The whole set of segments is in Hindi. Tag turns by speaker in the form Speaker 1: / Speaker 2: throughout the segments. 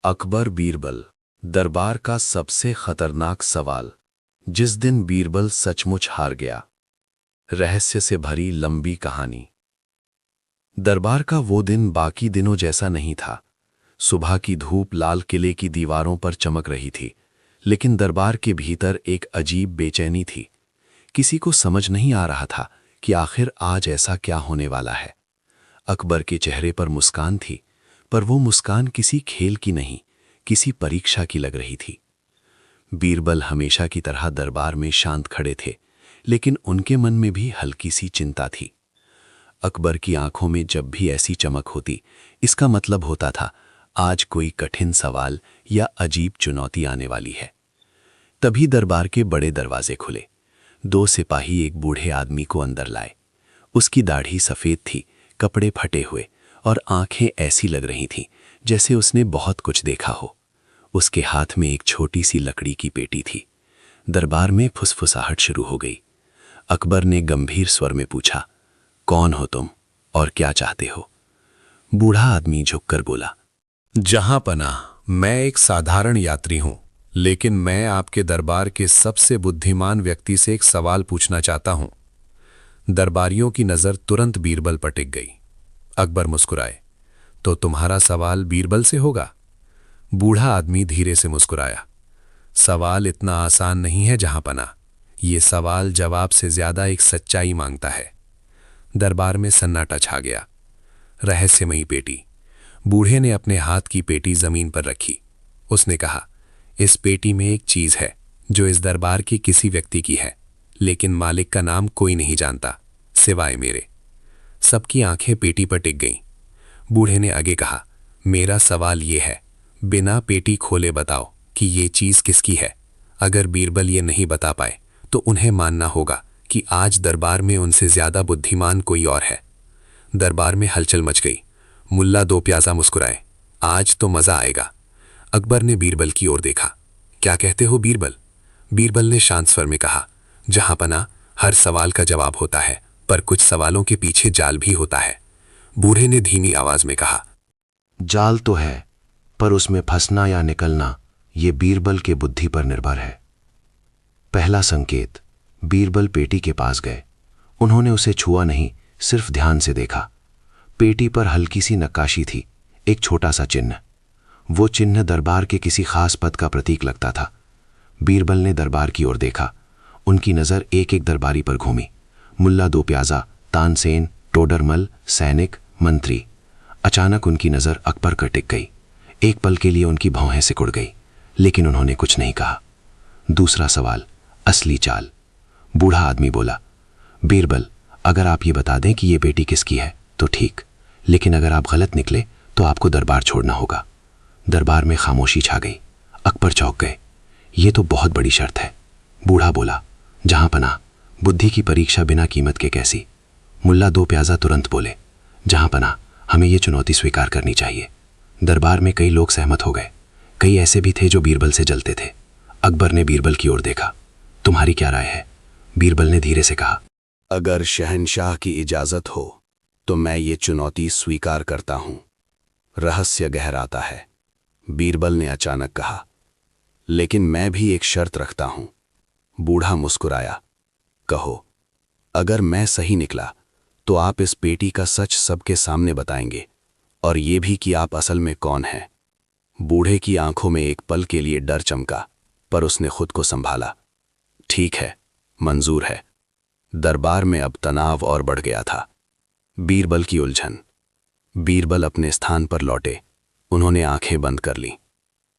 Speaker 1: अकबर बीरबल, दरबार का सबसे खतरनाक सवाल। जिस दिन बीरबल सचमुच हार गया। रहस्य से भरी लंबी कहानी। दरबार का वो दिन बाकी दिनों जैसा नहीं था। सुबह की धूप लाल किले की दीवारों पर चमक रही थी, लेकिन दरबार के भीतर एक अजीब बेचैनी थी। किसी को समझ नहीं आ रहा था कि आखिर आज ऐसा क्या होने वाला है। अकबर के चेहरे पर मुस्कान थी, पर वो मुस्कान किसी खेल की नहीं, किसी परीक्षा की लग रही थी। बीरबल हमेशा की तरह दरबार में शांत खड़े थे, लेकिन उनके मन में भी हल्की सी चिंता थी। अकबर की आंखों में जब भी ऐसी चमक होती, इसका मतलब होता था आज कोई कठिन सवाल या अजीब चुनौती आने वाली है। तभी दरबार के बड़े दरवाजे खुले। 2 सिपाही एक बूढ़े आदमी को अंदर लाए। उसकी दाढ़ी सफेद थी, कपड़े फटे हुए और आंखें ऐसी लग रही थीं जैसे उसने बहुत कुछ देखा हो। उसके हाथ में एक छोटी सी लकड़ी की पेटी थी। दरबार में फुसफुसाहट शुरू हो गई। अकबर ने गंभीर स्वर में पूछा, कौन हो तुम और क्या चाहते हो? बूढ़ा आदमी झुककर बोला,
Speaker 2: जहां पनाह, मैं एक साधारण यात्री हूं, लेकिन मैं आपके दरबार के सबसे बुद्धिमान व्यक्ति से एक सवाल पूछना चाहता हूं। दरबारियों की नजर तुरंत बीरबल पर टिक गई। अकबर मुस्कुराए, तो तुम्हारा सवाल बीरबल से होगा? बूढ़ा आदमी धीरे से मुस्कुराया, सवाल इतना आसान नहीं है जहां पनाह। ये सवाल जवाब से ज्यादा एक सच्चाई मांगता है। दरबार में सन्नाटा छा गया। रहस्यमयी पेटी। बूढ़े ने अपने हाथ की पेटी जमीन पर रखी। उसने कहा, इस पेटी में एक चीज है जो इस दरबार की किसी व्यक्ति की है, लेकिन मालिक का नाम कोई नहीं जानता सिवाय मेरे। सबकी आंखें पेटी पर टिक गईं। बूढ़े ने आगे कहा, मेरा सवाल यह है, बिना पेटी खोले बताओ कि ये चीज किसकी है। अगर बीरबल ये नहीं बता पाए तो उन्हें मानना होगा कि आज दरबार में उनसे ज्यादा बुद्धिमान कोई और है। दरबार में हलचल मच गई। मुल्ला दो प्याजा मुस्कुराए, आज तो मजा आएगा। अकबर ने बीरबल की ओर देखा, क्या कहते हो बीरबल? बीरबल ने शांत स्वर में कहा, जहां पना, हर सवाल का जवाब होता है, पर कुछ सवालों के पीछे जाल भी होता है। बूढ़े ने धीमी आवाज में कहा,
Speaker 3: जाल तो है, पर उसमें फंसना या निकलना ये बीरबल के बुद्धि पर निर्भर है। पहला संकेत। बीरबल पेटी के पास गए। उन्होंने उसे छुआ नहीं, सिर्फ ध्यान से देखा। पेटी पर हल्की सी नक्काशी थी, एक छोटा सा चिन्ह। वो चिन्ह दरबार के किसी खास पद का प्रतीक लगता था। बीरबल ने दरबार की ओर देखा। उनकी नजर एक एक दरबारी पर घूमी। मुल्ला दो प्याजा, तानसेन, टोडरमल, सैनिक, मंत्री। अचानक उनकी नजर अकबर पर टिक गई। एक पल के लिए उनकी भौहें सिकुड़ गई, लेकिन उन्होंने कुछ नहीं कहा। दूसरा सवाल, असली चाल। बूढ़ा आदमी बोला, बीरबल, अगर आप ये बता दें कि ये पेटी किसकी है तो ठीक, लेकिन अगर आप गलत निकले तो आपको दरबार छोड़ना होगा। दरबार में खामोशी छा गई। अकबर चौंक गए। ये तो बहुत बड़ी शर्त है। बूढ़ा बोला, जहां पनाह, बुद्धि की परीक्षा बिना कीमत के कैसी? मुल्ला दो प्याजा तुरंत बोले, जहां पनाह, हमें ये चुनौती स्वीकार करनी चाहिए। दरबार में कई लोग सहमत हो गए। कई ऐसे भी थे जो बीरबल से जलते थे। अकबर ने बीरबल की ओर देखा, तुम्हारी क्या राय है? बीरबल ने धीरे से कहा,
Speaker 1: अगर शहंशाह की इजाजत हो तो मैं ये चुनौती स्वीकार करता हूं। रहस्य गहराता है, बीरबल ने अचानक कहा, लेकिन मैं भी एक शर्त रखता हूं। बूढ़ा मुस्कुराया, कहो। अगर मैं सही निकला तो आप इस पेटी का सच सबके सामने बताएंगे, और ये भी कि आप असल में कौन हैं। बूढ़े की आंखों में एक पल के लिए डर चमका, पर उसने खुद को संभाला। ठीक है, मंजूर है। दरबार में अब तनाव और बढ़ गया था। बीरबल की उलझन। बीरबल अपने स्थान पर लौटे। उन्होंने आंखें बंद कर लीं।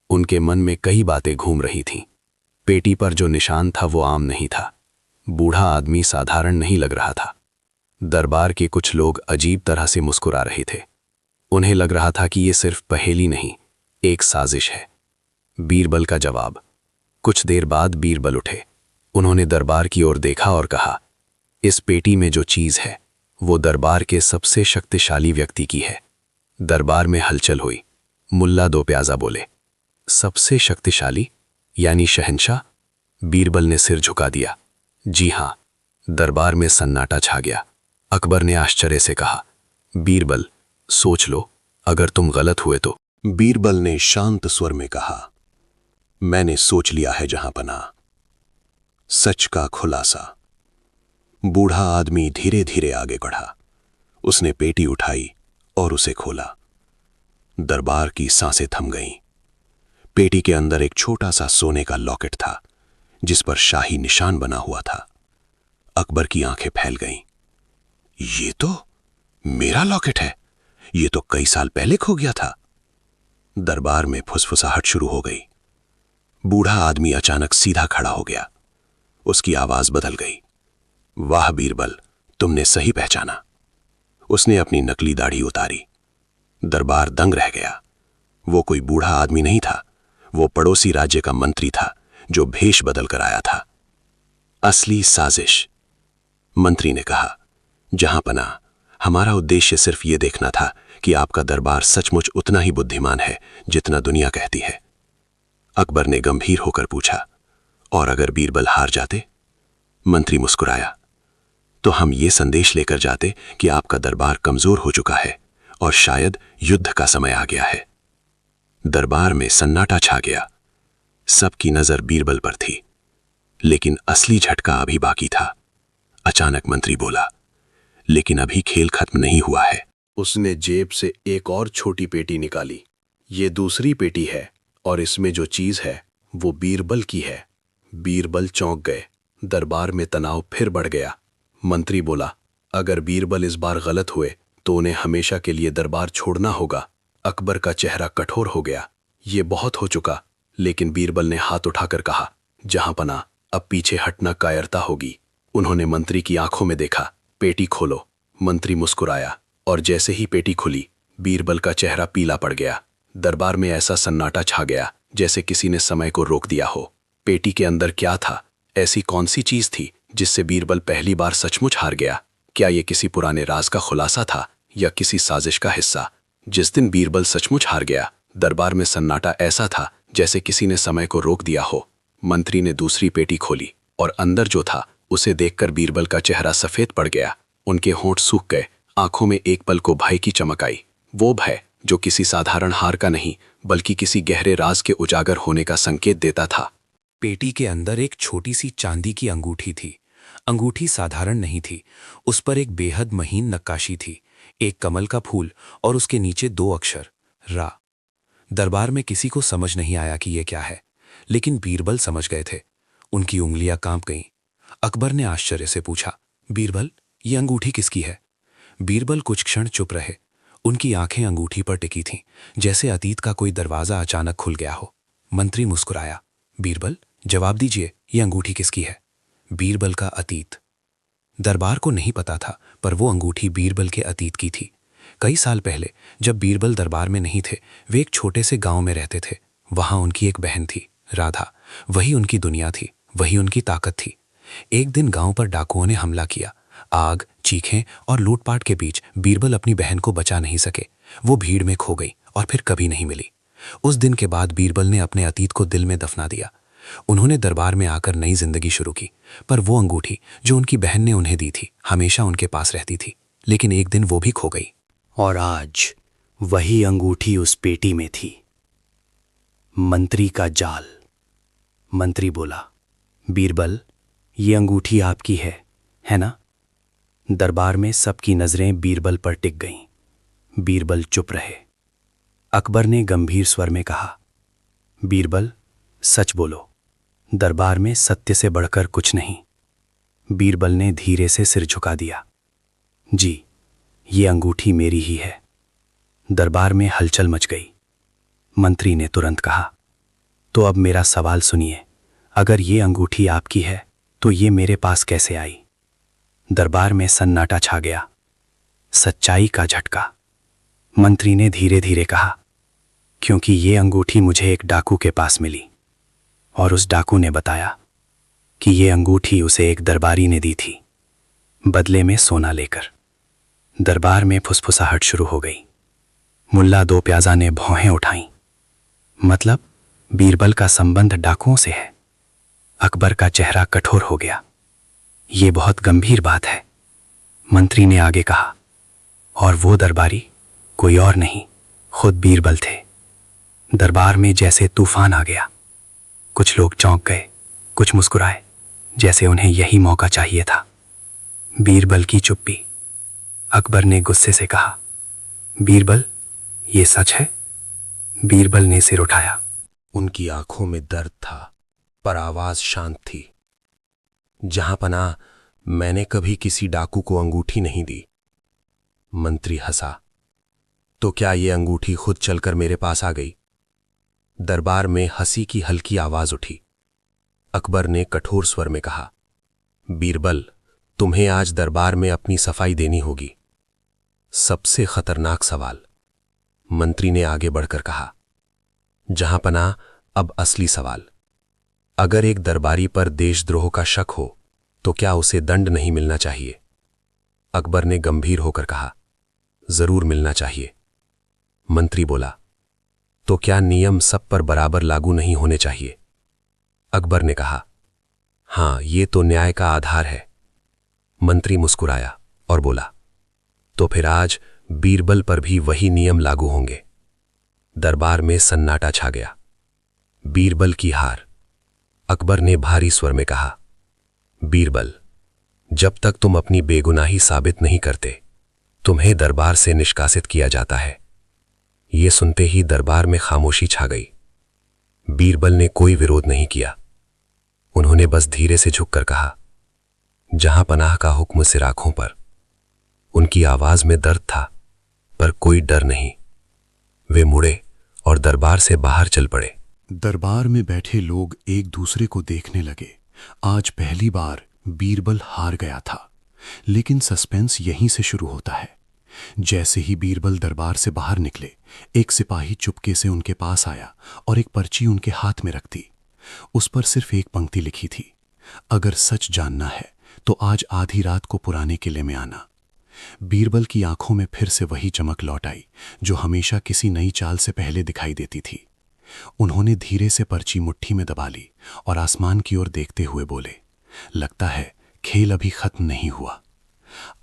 Speaker 1: उनके मन में कई बातें घूम रही थीं। पेटी पर जो निशान था वो आम नहीं था। बूढ़ा आदमी साधारण नहीं लग रहा था। दरबार के कुछ लोग अजीब तरह से मुस्कुरा रहे थे। उन्हें लग रहा था कि ये सिर्फ पहेली नहीं, एक साजिश है। बीरबल का जवाब। कुछ देर बाद बीरबल उठे। उन्होंने दरबार की ओर देखा और कहा, इस पेटी में जो चीज है वो दरबार के सबसे शक्तिशाली व्यक्ति की है। दरबार में हलचल हुई। मुल्ला दो प्याजा बोले, सबसे शक्तिशाली यानी शहंशाह? बीरबल ने सिर झुका दिया, जी हां। दरबार में सन्नाटा छा गया। अकबर ने आश्चर्य से कहा, बीरबल, सोच लो, अगर तुम गलत हुए तो? बीरबल ने शांत स्वर में कहा, मैंने सोच लिया है जहांपना। सच का खुलासा। बूढ़ा आदमी धीरे धीरे आगे बढ़ा। उसने पेटी उठाई और उसे खोला। दरबार की सांसें थम गईं। पेटी के अंदर एक छोटा सा सोने का लॉकेट था जिस पर शाही निशान बना हुआ था। अकबर की आंखें फैल गईं। ये तो मेरा लॉकेट है। ये तो कई साल पहले खो गया था। दरबार में फुसफुसाहट शुरू हो गई। बूढ़ा आदमी अचानक सीधा खड़ा हो गया। उसकी आवाज बदल गई। वाह बीरबल, तुमने सही पहचाना। उसने अपनी नकली दाढ़ी उतारी। दरबार दंग रह गया। वो कोई बूढ़ा आदमी नहीं था। वो पड़ोसी राज्य का मंत्री था जो भेष बदल कर आया था। असली साजिश। मंत्री ने कहा, जहांपना, हमारा उद्देश्य सिर्फ ये देखना था कि आपका दरबार सचमुच उतना ही बुद्धिमान है जितना दुनिया कहती है। अकबर ने गंभीर होकर पूछा, और अगर बीरबल हार जाते? मंत्री मुस्कुराया, तो हम ये संदेश लेकर जाते कि आपका दरबार कमजोर हो चुका है और शायद युद्ध का समय आ गया है। दरबार में सन्नाटा छा गया। सबकी नजर बीरबल पर थी, लेकिन असली झटका अभी बाकी था। अचानक मंत्री बोला, लेकिन अभी खेल खत्म नहीं हुआ है। उसने जेब से एक और छोटी पेटी निकाली। ये दूसरी पेटी है और इसमें जो चीज है वो बीरबल की है। बीरबल चौंक गए। दरबार में तनाव फिर बढ़ गया। मंत्री बोला, अगर बीरबल इस बार गलत हुए तो उन्हें हमेशा के लिए दरबार छोड़ना होगा। अकबर का चेहरा कठोर हो गया। ये बहुत हो चुका। लेकिन बीरबल ने हाथ उठाकर कहा, जहांपना, अब पीछे हटना कायरता होगी। उन्होंने मंत्री की आंखों में देखा। पेटी खोलो। मंत्री मुस्कुराया और जैसे ही पेटी खुली, बीरबल का चेहरा पीला पड़ गया। दरबार में ऐसा सन्नाटा छा गया जैसे किसी ने समय को रोक दिया हो। पेटी के अंदर क्या था? ऐसी कौन सी चीज थी जिससे बीरबल पहली बार सचमुच हार गया? क्या ये किसी पुराने राज का खुलासा था या किसी साजिश का हिस्सा? जिस दिन बीरबल सचमुच हार गया, दरबार में सन्नाटा ऐसा था जैसे किसी ने समय को रोक दिया हो। मंत्री ने दूसरी पेटी खोली और अंदर जो था उसे देखकर बीरबल का चेहरा सफेद पड़ गया। उनके होंठ सूख गए। आंखों में एक पल को भय की चमक आई। वो भय जो किसी साधारण हार का नहीं बल्कि किसी गहरे राज के उजागर होने का संकेत देता था।
Speaker 2: पेटी के अंदर एक छोटी सी चांदी की अंगूठी थी। अंगूठी साधारण नहीं थी। उस पर एक बेहद महीन नक्काशी थी, एक कमल का फूल और उसके नीचे 2 अक्षर, रा। दरबार में किसी को समझ नहीं आया कि यह क्या है, लेकिन बीरबल समझ गए थे। उनकी उंगलियां कांप गईं। अकबर ने आश्चर्य से पूछा, बीरबल, ये अंगूठी किसकी है? बीरबल कुछ क्षण चुप रहे। उनकी आंखें अंगूठी पर टिकी थीं, जैसे अतीत का कोई दरवाजा अचानक खुल गया हो। मंत्री मुस्कुराया, बीरबल, जवाब दीजिए, ये अंगूठी किसकी है? बीरबल का अतीत। दरबार को नहीं पता था, पर वो अंगूठी बीरबल के अतीत की थी। कई साल पहले जब बीरबल दरबार में नहीं थे, वे एक छोटे से गांव में रहते थे। वहां उनकी एक बहन थी, राधा। वही उनकी दुनिया थी, वही उनकी ताकत थी। एक दिन गांव पर डाकुओं ने हमला किया। आग, चीखें और लूटपाट के बीच बीरबल अपनी बहन को बचा नहीं सके। वो भीड़ में खो गई और फिर कभी नहीं मिली। उस दिन के बाद बीरबल ने अपने अतीत को दिल में दफना दिया। उन्होंने दरबार में आकर नई जिंदगी शुरू की, पर वो अंगूठी जो उनकी बहन ने उन्हें दी थी हमेशा उनके पास रहती थी। लेकिन एक दिन वो भी खो गई।
Speaker 4: और आज वही अंगूठी उस पेटी में थी। मंत्री का जाल। मंत्री बोला, बीरबल, ये अंगूठी आपकी है ना? दरबार में सबकी नजरें बीरबल पर टिक गईं। बीरबल चुप रहे। अकबर ने गंभीर स्वर में कहा, बीरबल, सच बोलो। दरबार में सत्य से बढ़कर कुछ नहीं। बीरबल ने धीरे से सिर झुका दिया। जी, ये अंगूठी मेरी ही है। दरबार में हलचल मच गई। मंत्री ने तुरंत कहा, तो अब मेरा सवाल सुनिए। अगर ये अंगूठी आपकी है तो ये मेरे पास कैसे आई? दरबार में सन्नाटा छा गया। सच्चाई का झटका। मंत्री ने धीरे धीरे कहा, क्योंकि ये अंगूठी मुझे एक डाकू के पास मिली और उस डाकू ने बताया कि ये अंगूठी उसे एक दरबारी ने दी थी, बदले में सोना लेकर। दरबार में फुसफुसाहट शुरू हो गई। मुल्ला दो प्याजा ने भौहें उठाईं। मतलब बीरबल का संबंध डाकुओं से है। अकबर का चेहरा कठोर हो गया। ये बहुत गंभीर बात है। मंत्री ने आगे कहा, और वो दरबारी कोई और नहीं, खुद बीरबल थे। दरबार में जैसे तूफान आ गया। कुछ लोग चौंक गए, कुछ मुस्कुराए, जैसे उन्हें यही मौका चाहिए था। बीरबल की चुप्पी। अकबर ने गुस्से से कहा, बीरबल, ये सच है? बीरबल ने सिर उठाया।
Speaker 3: उनकी आंखों में दर्द था, पर आवाज शांत थी। जहां पनाह, मैंने कभी किसी डाकू को अंगूठी नहीं दी। मंत्री हंसा। तो क्या ये अंगूठी खुद चलकर मेरे पास आ गई? दरबार में हंसी की हल्की आवाज उठी। अकबर ने कठोर स्वर में कहा, बीरबल, तुम्हें आज दरबार में अपनी सफाई देनी होगी। सबसे खतरनाक सवाल। मंत्री ने आगे बढ़कर कहा, जहां पनाह, अब असली सवाल। अगर एक दरबारी पर देशद्रोह का शक हो तो क्या उसे दंड नहीं मिलना चाहिए? अकबर ने गंभीर होकर कहा, जरूर मिलना चाहिए। मंत्री बोला, तो क्या नियम सब पर बराबर लागू नहीं होने चाहिए? अकबर ने कहा, हां, ये तो न्याय का आधार है। मंत्री मुस्कुराया और बोला, तो फिर आज बीरबल पर भी वही नियम लागू होंगे। दरबार में सन्नाटा छा गया। बीरबल की हार। अकबर ने भारी स्वर में कहा, बीरबल, जब तक तुम अपनी बेगुनाही साबित नहीं करते, तुम्हें दरबार से निष्कासित किया जाता है। यह सुनते ही दरबार में खामोशी छा गई। बीरबल ने कोई विरोध नहीं किया। उन्होंने बस धीरे से झुककर कहा, जहां पनाह का हुक्म सिर आंखों पर। उनकी आवाज में दर्द था, पर कोई डर नहीं। वे मुड़े और दरबार से बाहर चल पड़े।
Speaker 5: दरबार में बैठे लोग एक दूसरे को देखने लगे। आज पहली बार बीरबल हार गया था, लेकिन सस्पेंस यहीं से शुरू होता है। जैसे ही बीरबल दरबार से बाहर निकले, एक सिपाही चुपके से उनके पास आया और एक पर्ची उनके हाथ में रख दी। उस पर सिर्फ एक पंक्ति लिखी थी, अगर सच जानना है तो आज आधी रात को पुराने किले में आना। बीरबल की आंखों में फिर से वही चमक लौट आई जो हमेशा किसी नई चाल से पहले दिखाई देती थी। उन्होंने धीरे से पर्ची मुट्ठी में दबा ली और आसमान की ओर देखते हुए बोले, लगता है खेल अभी खत्म नहीं हुआ।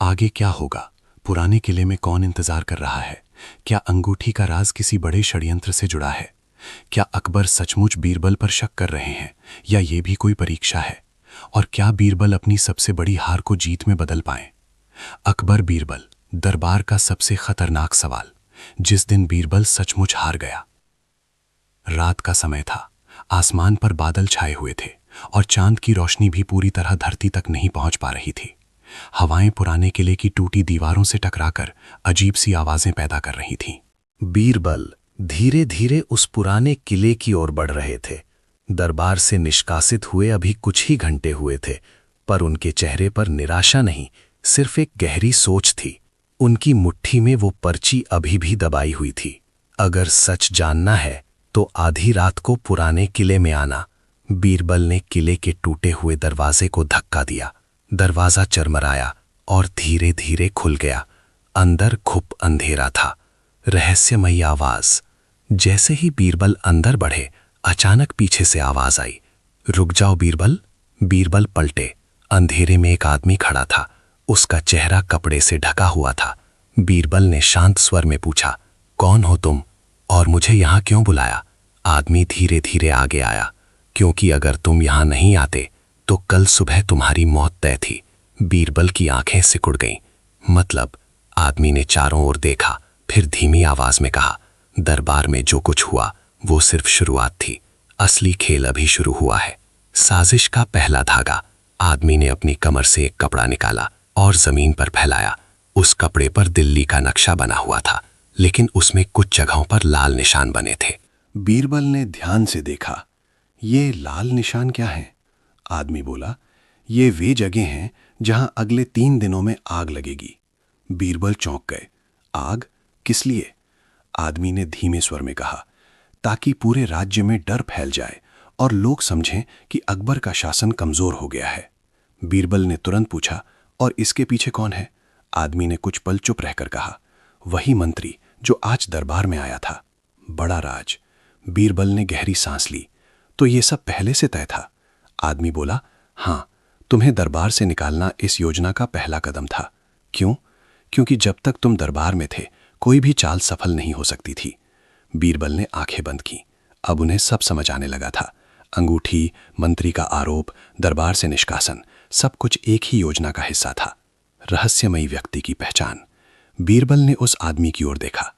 Speaker 5: आगे क्या होगा? पुराने किले में कौन इंतजार कर रहा है? क्या अंगूठी का राज किसी बड़े षड्यंत्र से जुड़ा है? क्या अकबर सचमुच बीरबल पर शक कर रहे हैं, या ये भी कोई परीक्षा है? और क्या बीरबल अपनी सबसे बड़ी हार को जीत में बदल पाए? अकबर बीरबल, दरबार का सबसे खतरनाक सवाल। जिस दिन बीरबल सचमुच हार गया। रात का समय था। आसमान पर बादल छाए हुए थे और चांद की रोशनी भी पूरी तरह धरती तक नहीं पहुंच पा रही थी। हवाएं पुराने किले की टूटी दीवारों से टकराकर अजीब सी आवाजें पैदा कर रही थीं।
Speaker 2: बीरबल धीरे धीरे उस पुराने किले की ओर बढ़ रहे थे। दरबार से निष्कासित हुए अभी कुछ ही घंटे हुए थे, पर उनके चेहरे पर निराशा नहीं, सिर्फ एक गहरी सोच थी। उनकी मुट्ठी में वो पर्ची अभी भी दबाई हुई थी, अगर सच जानना है तो आधी रात को पुराने किले में आना। बीरबल ने किले के टूटे हुए दरवाजे को धक्का दिया। दरवाजा चरमराया और धीरे धीरे खुल गया। अंदर घुप अंधेरा था। रहस्यमयी आवाज। जैसे ही बीरबल अंदर बढ़े, अचानक पीछे से आवाज आई, रुक जाओ बीरबल। बीरबल पलटे। अंधेरे में एक आदमी खड़ा था। उसका चेहरा कपड़े से ढका हुआ था। बीरबल ने शांत स्वर में पूछा, कौन हो तुम और मुझे यहां क्यों बुलाया? आदमी धीरे धीरे आगे आया, क्योंकि अगर तुम यहां नहीं आते तो कल सुबह तुम्हारी मौत तय थी। बीरबल की आंखें सिकुड़ गईं। मतलब? आदमी ने चारों ओर देखा, फिर धीमी आवाज में कहा, दरबार में जो कुछ हुआ वो सिर्फ शुरुआत थी। असली खेल अभी शुरू हुआ है। साजिश का पहला धागा। आदमी ने अपनी कमर से एक कपड़ा निकाला और जमीन पर फैलाया। उस कपड़े पर दिल्ली का नक्शा बना हुआ था, लेकिन उसमें कुछ जगहों पर लाल निशान बने थे।
Speaker 5: बीरबल ने ध्यान से देखा। ये लाल निशान क्या हैं? आदमी बोला, ये वे जगह हैं जहां अगले 3 दिनों में आग लगेगी। बीरबल चौंक गए। आग? किस लिए? आदमी ने धीमे स्वर में कहा, ताकि पूरे राज्य में डर फैल जाए और लोग समझें कि अकबर का शासन कमजोर हो गया है। बीरबल ने तुरंत पूछा, और इसके पीछे कौन है? आदमी ने कुछ पल चुप रहकर कहा, वही मंत्री जो आज दरबार में आया था। बड़ा राज। बीरबल ने गहरी सांस ली। तो ये सब पहले से तय था? आदमी बोला, हां, तुम्हें दरबार से निकालना इस योजना का पहला कदम था। क्यों? क्योंकि जब तक तुम दरबार में थे कोई भी चाल सफल नहीं हो सकती थी। बीरबल ने आंखें बंद की। अब उन्हें सब समझ आने लगा था। अंगूठी, मंत्री का आरोप, दरबार से निष्कासन, सब कुछ एक ही योजना का हिस्सा था। रहस्यमयी व्यक्ति की पहचान। बीरबल ने उस आदमी की ओर देखा।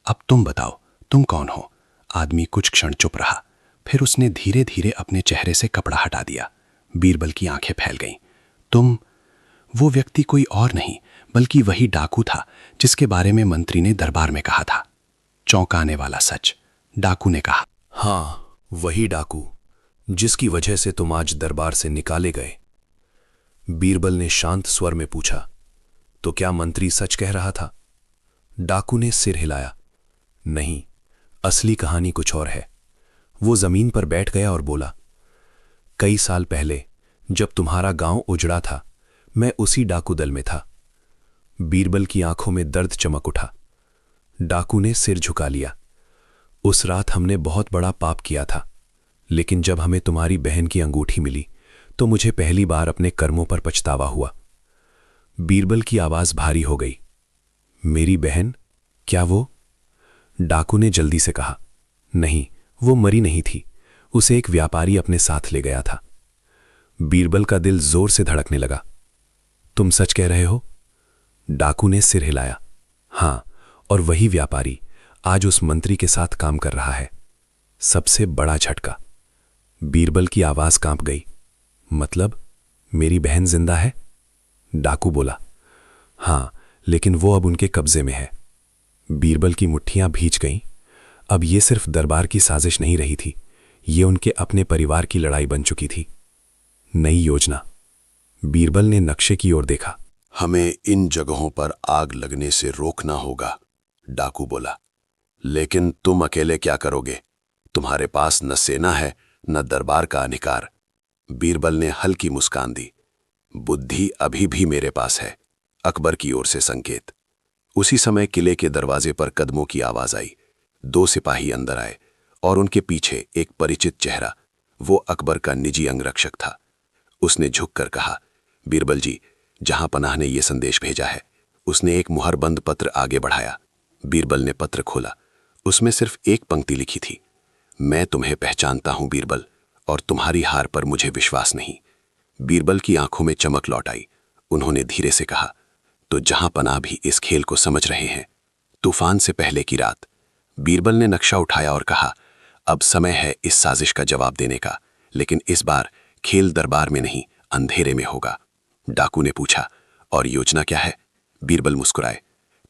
Speaker 5: अब तुम बताओ, तुम कौन हो? आदमी कुछ क्षण चुप रहा, फिर उसने धीरे धीरे अपने चेहरे से कपड़ा हटा दिया। बीरबल की आंखें फैल गईं। तुम? वो व्यक्ति कोई और नहीं बल्कि वही डाकू था जिसके बारे में मंत्री ने दरबार में कहा था। चौंकाने वाला सच। डाकू ने कहा,
Speaker 2: हाँ, वही डाकू जिसकी वजह से तुम आज दरबार से निकाले गए। बीरबल ने शांत स्वर में पूछा, तो क्या मंत्री सच कह रहा था? डाकू ने सिर हिलाया, नहीं, असली कहानी कुछ और है। वो जमीन पर बैठ गया और बोला, कई साल पहले जब तुम्हारा गांव उजड़ा था, मैं उसी डाकू दल में था। बीरबल की आंखों में दर्द चमक उठा। डाकू ने सिर झुका लिया। उस रात हमने बहुत बड़ा पाप किया था, लेकिन जब हमें तुम्हारी बहन की अंगूठी मिली तो मुझे पहली बार अपने कर्मों पर पछतावा हुआ। बीरबल की आवाज भारी हो गई। मेरी बहन? क्या वो? डाकू ने जल्दी से कहा, नहीं, वो मरी नहीं थी, उसे एक व्यापारी अपने साथ ले गया था। बीरबल का दिल जोर से धड़कने लगा। तुम सच कह रहे हो? डाकू ने सिर हिलाया। हां, और वही व्यापारी आज उस मंत्री के साथ काम कर रहा है। सबसे बड़ा झटका। बीरबल की आवाज कांप गई। मतलब मेरी बहन जिंदा है? डाकू बोला, हां, लेकिन वो अब उनके कब्जे में है। बीरबल की मुट्ठियां भींच गईं। अब ये सिर्फ दरबार की साजिश नहीं रही थी, ये उनके अपने परिवार की लड़ाई बन चुकी थी। नई योजना। बीरबल ने नक्शे की ओर देखा।
Speaker 1: हमें इन जगहों पर आग लगने से रोकना होगा, डाकू बोला। लेकिन तुम अकेले क्या करोगे? तुम्हारे पास न सेना है न दरबार का अधिकार। बीरबल ने हल्की मुस्कान दी। बुद्धि अभी भी मेरे पास है। अकबर की ओर से संकेत। उसी समय किले के दरवाजे पर कदमों की आवाज आई। 2 सिपाही अंदर आए और उनके पीछे एक परिचित चेहरा। वो अकबर का निजी अंगरक्षक था। उसने झुककर कहा, बीरबल जी, जहां पनाह ने यह संदेश भेजा है। उसने एक मुहरबंद पत्र आगे बढ़ाया। बीरबल ने पत्र खोला। उसमें सिर्फ एक पंक्ति लिखी थी, मैं तुम्हें पहचानता हूं बीरबल, और तुम्हारी हार पर मुझे विश्वास नहीं। बीरबल की आंखों में चमक लौट आई। उन्होंने धीरे से कहा, तो जहां पनाह भी इस खेल को समझ रहे हैं। तूफान से पहले की रात। बीरबल ने नक्शा उठाया और कहा, अब समय है इस साजिश का जवाब देने का, लेकिन इस बार खेल दरबार में नहीं, अंधेरे में होगा। डाकू ने पूछा, और योजना क्या है? बीरबल मुस्कुराए,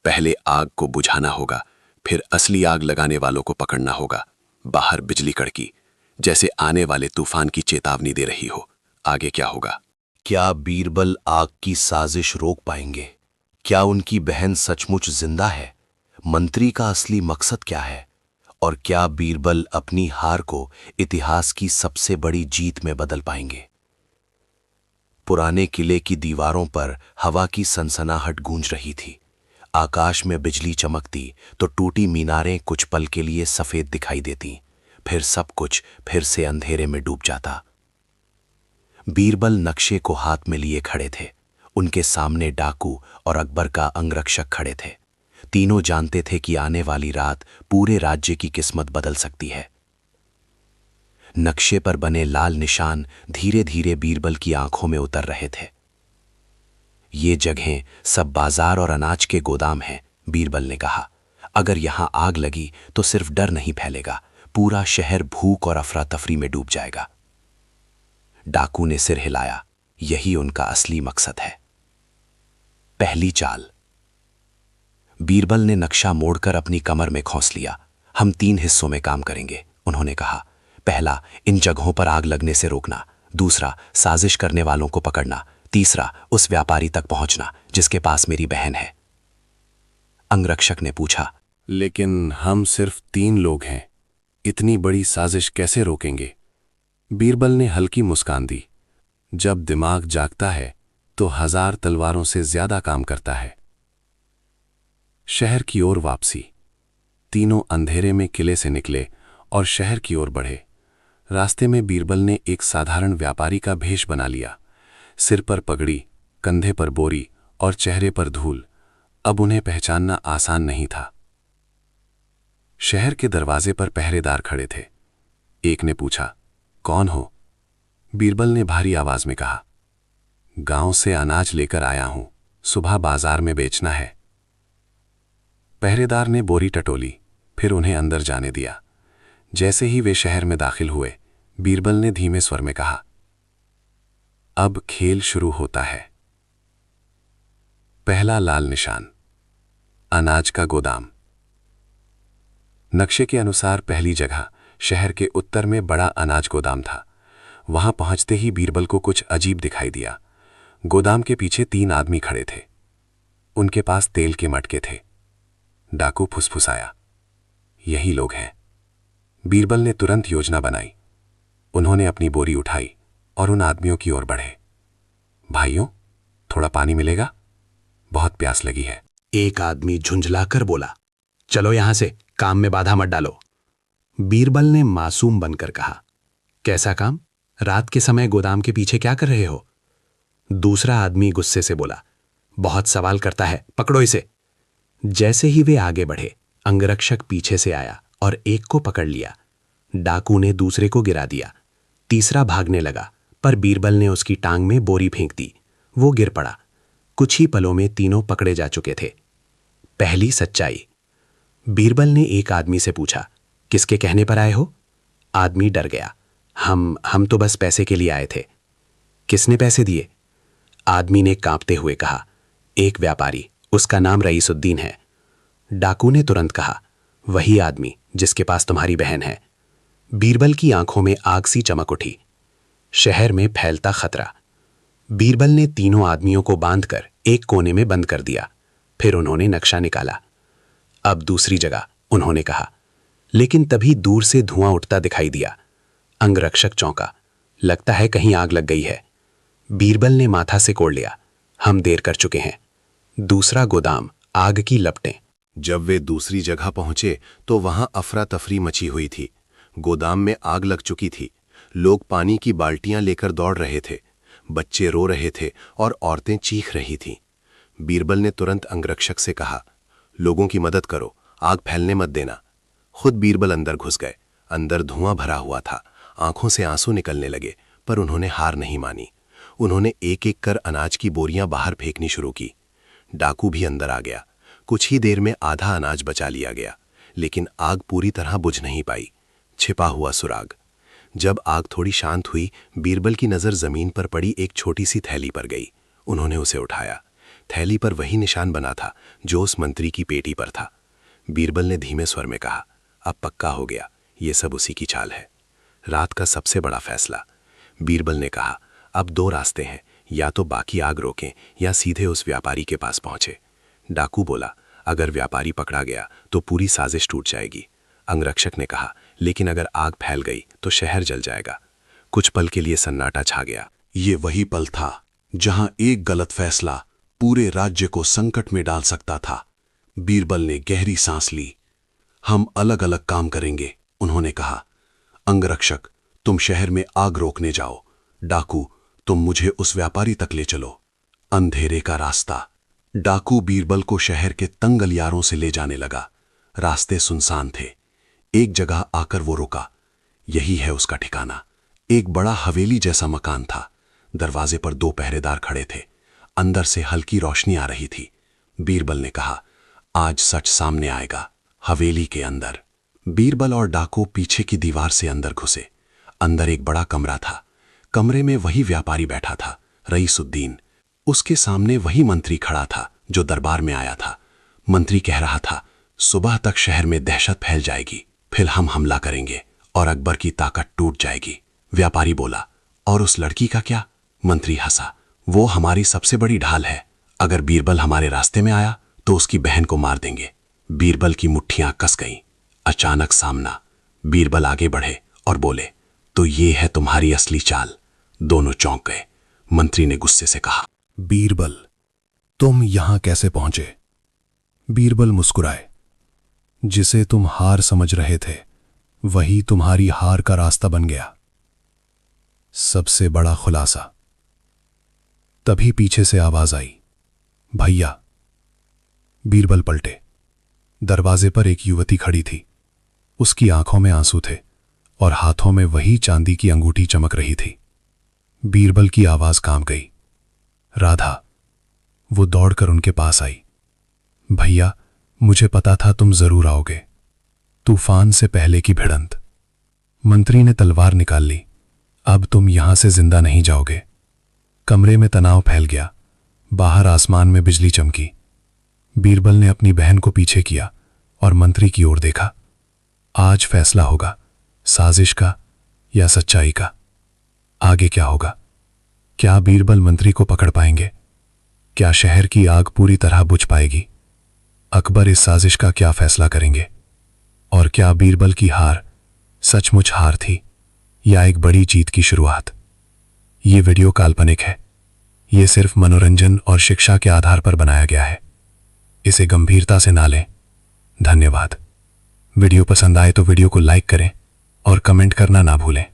Speaker 1: पहले आग को बुझाना होगा, फिर असली आग लगाने वालों को पकड़ना होगा। बाहर बिजली कड़की, जैसे आने वाले तूफान की चेतावनी दे रही हो। आगे क्या होगा?
Speaker 3: क्या बीरबल आग की साजिश रोक पाएंगे? क्या उनकी बहन सचमुच जिंदा है? मंत्री का असली मकसद क्या है? और क्या बीरबल अपनी हार को इतिहास की सबसे बड़ी जीत में बदल पाएंगे? पुराने किले की दीवारों पर हवा की सनसनाहट गूंज रही थी। आकाश में बिजली चमकती तो टूटी मीनारें कुछ पल के लिए सफेद दिखाई देती, फिर सब कुछ फिर से अंधेरे में डूब जाता। बीरबल नक्शे को हाथ में लिए खड़े थे। उनके सामने डाकू और अकबर का अंगरक्षक खड़े थे। तीनों जानते थे कि आने वाली रात पूरे राज्य की किस्मत बदल सकती है। नक्शे पर बने लाल निशान धीरे धीरे बीरबल की आंखों में उतर रहे थे। ये जगहें सब बाजार और अनाज के गोदाम हैं, बीरबल ने कहा। अगर यहां आग लगी तो सिर्फ डर नहीं फैलेगा, पूरा शहर भूख और अफरा तफरी में डूब जाएगा। डाकू ने सिर हिलाया। यही उनका असली मकसद है। पहली चाल। बीरबल ने नक्शा मोड़कर अपनी कमर में खोस लिया। हम 3 हिस्सों में काम करेंगे, उन्होंने कहा। पहला, इन जगहों पर आग लगने से रोकना। दूसरा, साजिश करने वालों को पकड़ना। तीसरा, उस व्यापारी तक पहुंचना जिसके पास मेरी बहन है। अंगरक्षक ने पूछा,
Speaker 5: लेकिन हम सिर्फ 3 लोग हैं, इतनी बड़ी साजिश कैसे रोकेंगे? बीरबल ने हल्की मुस्कान दी। जब दिमाग जागता है तो 1000 तलवारों से ज्यादा काम करता है। शहर की ओर वापसी। तीनों अंधेरे में किले से निकले और शहर की ओर बढ़े। रास्ते में बीरबल ने एक साधारण व्यापारी का भेष बना लिया। सिर पर पगड़ी, कंधे पर बोरी और चेहरे पर धूल। अब उन्हें पहचानना आसान नहीं था।
Speaker 3: शहर के दरवाजे पर पहरेदार खड़े थे। एक ने पूछा, कौन हो? बीरबल ने भारी आवाज में कहा, गांव से अनाज लेकर आया हूं, सुबह बाजार में बेचना है। पहरेदार ने बोरी टटोली, फिर उन्हें अंदर जाने दिया। जैसे ही वे शहर में दाखिल हुए, बीरबल ने धीमे स्वर में कहा, अब खेल शुरू होता है। पहला लाल निशान, अनाज का गोदाम। नक्शे के अनुसार पहली जगह शहर के उत्तर में बड़ा अनाज गोदाम था। वहां पहुंचते ही बीरबल को कुछ अजीब दिखाई दिया। गोदाम के पीछे 3 आदमी खड़े थे। उनके पास तेल के मटके थे। डाकू फुसफुसाया, यही लोग हैं। बीरबल ने तुरंत योजना बनाई। उन्होंने अपनी बोरी उठाई और उन आदमियों की ओर बढ़े। भाइयों, थोड़ा पानी मिलेगा? बहुत प्यास लगी है।
Speaker 4: एक आदमी झुंझलाकर बोला, चलो यहां से, काम में बाधा मत डालो। बीरबल ने मासूम बनकर कहा, कैसा काम? रात के समय गोदाम के पीछे क्या कर रहे हो? दूसरा आदमी गुस्से से बोला, बहुत सवाल करता है, पकड़ो इसे। जैसे ही वे आगे बढ़े, अंगरक्षक पीछे से आया और एक को पकड़ लिया। डाकू ने दूसरे को गिरा दिया। तीसरा भागने लगा, पर बीरबल ने उसकी टांग में बोरी फेंक दी। वो गिर पड़ा। कुछ ही पलों में तीनों पकड़े जा चुके थे। पहली सच्चाई। बीरबल ने एक आदमी से पूछा, किसके कहने पर आए हो? आदमी डर गया, हम तो बस पैसे के लिए आए थे। किसने पैसे दिए? आदमी ने कांपते हुए कहा, एक व्यापारी, उसका नाम रईसुद्दीन है। डाकू ने तुरंत कहा, वही आदमी जिसके पास तुम्हारी बहन है। बीरबल की आंखों में आग सी चमक उठी। शहर में फैलता खतरा। बीरबल ने तीनों आदमियों को बांधकर एक कोने में बंद कर दिया। फिर उन्होंने नक्शा निकाला। अब दूसरी जगह, उन्होंने कहा। लेकिन तभी दूर से धुआं उठता दिखाई दिया। अंगरक्षक चौंका, लगता है कहीं आग लग गई है। बीरबल ने माथा से कोड़ लिया, हम देर कर चुके हैं। दूसरा गोदाम, आग की लपटें।
Speaker 3: जब वे दूसरी जगह पहुंचे तो वहां अफरा तफरी मची हुई थी। गोदाम में आग लग चुकी थी। लोग पानी की बाल्टियां लेकर दौड़ रहे थे। बच्चे रो रहे थे और औरतें चीख रही थीं। बीरबल ने तुरंत अंगरक्षक से कहा, लोगों की मदद करो, आग फैलने मत देना। खुद बीरबल अंदर घुस गए। अंदर धुआं भरा हुआ था। आंखों से आंसू निकलने लगे, पर उन्होंने हार नहीं मानी। उन्होंने एक एक कर अनाज की बोरियां बाहर फेंकनी शुरू की। डाकू भी अंदर आ गया। कुछ ही देर में आधा अनाज बचा लिया गया, लेकिन आग पूरी तरह बुझ नहीं पाई। छिपा हुआ सुराग। जब आग थोड़ी शांत हुई, बीरबल की नजर जमीन पर पड़ी एक छोटी सी थैली पर गई। उन्होंने उसे उठाया। थैली पर वही निशान बना था जो उस मंत्री की पेटी पर था। बीरबल ने धीमे स्वर में कहा, अब पक्का हो गया, ये सब उसी की चाल है। रात का सबसे बड़ा फैसला। बीरबल ने कहा, अब 2 रास्ते हैं, या तो बाकी आग रोकें या सीधे उस व्यापारी के पास पहुंचे। डाकू बोला, अगर व्यापारी पकड़ा गया तो पूरी साजिश टूट जाएगी। अंगरक्षक ने कहा, लेकिन अगर आग फैल गई तो शहर जल जाएगा। कुछ पल के लिए सन्नाटा छा गया।
Speaker 5: ये वही पल था जहां एक गलत फैसला पूरे राज्य को संकट में डाल सकता था। बीरबल ने गहरी सांस ली। हम अलग अलग काम करेंगे, उन्होंने कहा। अंगरक्षक, तुम शहर में आग रोकने जाओ। डाकू, तुम मुझे उस व्यापारी तक ले चलो। अंधेरे का रास्ता। डाकू बीरबल को शहर के तंग गलियारों से ले जाने लगा। रास्ते सुनसान थे। एक जगह आकर वो रुका। यही है उसका ठिकाना। एक बड़ा हवेली जैसा मकान था। दरवाजे पर 2 पहरेदार खड़े थे। अंदर से हल्की रोशनी आ रही थी। बीरबल ने कहा, आज सच सामने आएगा। हवेली के अंदर बीरबल और डाकू पीछे की दीवार से अंदर घुसे। अंदर एक बड़ा कमरा था। कमरे में वही व्यापारी बैठा था, रईसुद्दीन। उसके सामने वही मंत्री खड़ा था जो दरबार में आया था। मंत्री कह रहा था, सुबह तक शहर में दहशत फैल जाएगी, फिर हम हमला करेंगे और अकबर की ताकत टूट जाएगी। व्यापारी बोला, और उस लड़की का क्या? मंत्री हंसा, वो हमारी सबसे बड़ी ढाल है। अगर बीरबल हमारे रास्ते में आया तो उसकी बहन को मार देंगे। बीरबल की मुट्ठियां कस गईं। अचानक सामना। बीरबल आगे बढ़े और बोले, तो ये है तुम्हारी असली चाल। दोनों चौंक गए। मंत्री ने गुस्से से कहा,
Speaker 2: बीरबल, तुम यहां कैसे पहुंचे? बीरबल मुस्कुराए। जिसे तुम हार समझ रहे थे वही तुम्हारी हार का रास्ता बन गया। सबसे बड़ा खुलासा। तभी पीछे से आवाज आई, भैया। बीरबल पलटे। दरवाजे पर एक युवती खड़ी थी। उसकी आंखों में आंसू थे और हाथों में वही चांदी की अंगूठी चमक रही थी। बीरबल की आवाज कांप गई। राधा। वो दौड़कर उनके पास आई। भैया, मुझे पता था तुम जरूर आओगे। तूफान से पहले की भिड़ंत। मंत्री ने तलवार निकाल ली। अब तुम यहां से जिंदा नहीं जाओगे। कमरे में तनाव फैल गया। बाहर आसमान में बिजली चमकी। बीरबल ने अपनी बहन को पीछे किया और मंत्री की ओर देखा। आज फैसला होगा, साजिश का या सच्चाई का। आगे क्या होगा? क्या बीरबल मंत्री को पकड़ पाएंगे? क्या शहर की आग पूरी तरह बुझ पाएगी? अकबर इस साजिश का क्या फैसला करेंगे? और क्या बीरबल की हार सचमुच हार थी या एक बड़ी जीत की शुरुआत? ये वीडियो काल्पनिक है। ये सिर्फ मनोरंजन और शिक्षा के आधार पर बनाया गया है। इसे गंभीरता से ना लें। धन्यवाद। वीडियो पसंद आए तो वीडियो को लाइक करें और कमेंट करना ना भूलें।